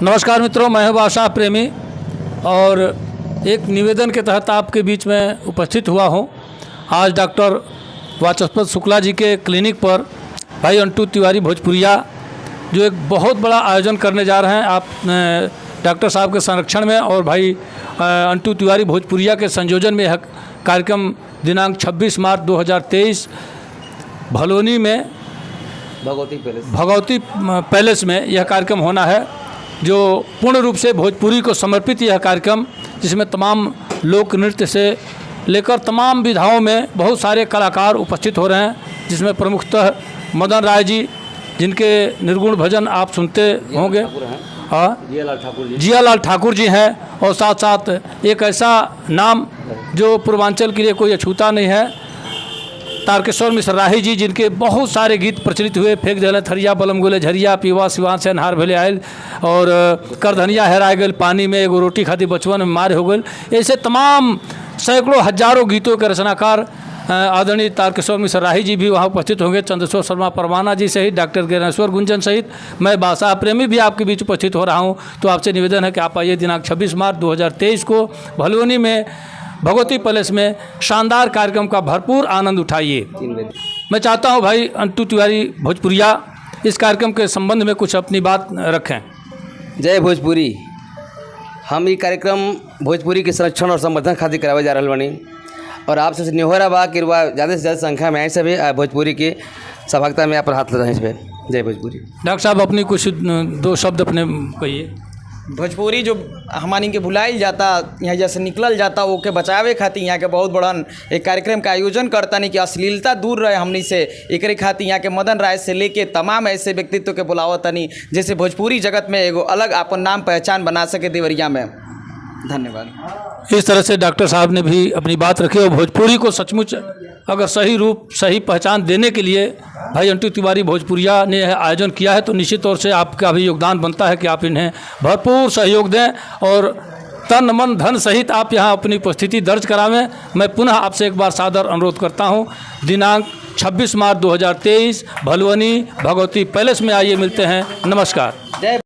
नमस्कार मित्रों, मैं हूं भाषा प्रेमी और एक निवेदन के तहत आपके बीच में उपस्थित हुआ हूं। आज डॉक्टर वाचस्पत शुक्ला जी के क्लिनिक पर भाई अंटू तिवारी भोजपुरिया जो एक बहुत बड़ा आयोजन करने जा रहे हैं आप डॉक्टर साहब के संरक्षण में और भाई अंटू तिवारी भोजपुरिया के संयोजन में यह कार्यक्रम दिनांक 26 मार्च 2023 भलोनी में भगवती पैलेस में यह कार्यक्रम होना है, जो पूर्ण रूप से भोजपुरी को समर्पित यह कार्यक्रम, जिसमें तमाम लोक नृत्य से लेकर तमाम विधाओं में बहुत सारे कलाकार उपस्थित हो रहे हैं, जिसमें प्रमुखतः मदन राय जी, जिनके निर्गुण भजन आप सुनते होंगे, हाँ जियालाल ठाकुर जी हैं, और साथ साथ एक ऐसा नाम जो पूर्वांचल के लिए कोई अछूता नहीं है, तारकेश्वर मिश्र राही जी, जिनके बहुत सारे गीत प्रचलित हुए, फेंक देले थरिया बलम गोले झरिया पीवा सिवान से अनहार भेले आयल और करधनिया हेरा गल पानी में एगो रोटी खाती बचपन में मार हो गल। ऐसे तमाम सैकड़ों हजारों गीतों के रचनाकार आदरणीय तारकेश्वर मिश्र राही जी भी वहाँ उपस्थित होंगे, चंद्रशेखर शर्मा परवाना जी सहित डॉक्टर ज्ञानेश्वर गुंजन सहित मैं भाषा प्रेमी भी आपके बीच उपस्थित हो रहा हूँ। तो आपसे निवेदन है कि आप आइए दिनांक 26 मार्च 2023 को भलोनी में भगवती पैलेस में शानदार कार्यक्रम का भरपूर आनंद उठाइए। मैं चाहता हूं भाई अंटू तिवारी भोजपुरिया इस कार्यक्रम के संबंध में कुछ अपनी बात रखें। जय भोजपुरी। हम ये कार्यक्रम भोजपुरी के संरक्षण और संवर्धन खातिर करावे जा रहा बनी और आपसे निहोरा बा कि ज़्यादा से ज़्यादा संख्या में आए सभी भोजपुरी की सहभागिता में आप हाथ लगाए इस पर। जय भोजपुरी। डॉक्टर साहब अपनी कुछ दो शब्द अपने कहिए। भोजपुरी जो हमानी के भुलाइल जाता, यहाँ जैसे निकलल जाता, वो के बचावे खातिर यहाँ के बहुत बड़न एक कार्यक्रम का आयोजन करता नहीं कि अश्लीलता दूर रहे हमनी से। एक खातिर यहाँ के मदन राय से लेके तमाम ऐसे व्यक्तित्व के बुलावत नहीं, जैसे भोजपुरी जगत में एगो अलग अपन नाम पहचान बना सके देवरिया में। धन्यवाद। इस तरह से डॉक्टर साहब ने भी अपनी बात रखी और भोजपुरी को सचमुच अगर सही रूप सही पहचान देने के लिए भाई अंटू तिवारी भोजपुरिया ने यह आयोजन किया है, तो निश्चित तौर से आपका भी योगदान बनता है कि आप इन्हें भरपूर सहयोग दें और तन मन धन सहित आप यहाँ अपनी उपस्थिति दर्ज करावें। मैं पुनः आपसे एक बार सादर अनुरोध करता हूँ, दिनांक 26 मार्च 2023 भलवनी भगवती पैलेस में आइए, मिलते हैं। नमस्कार। जय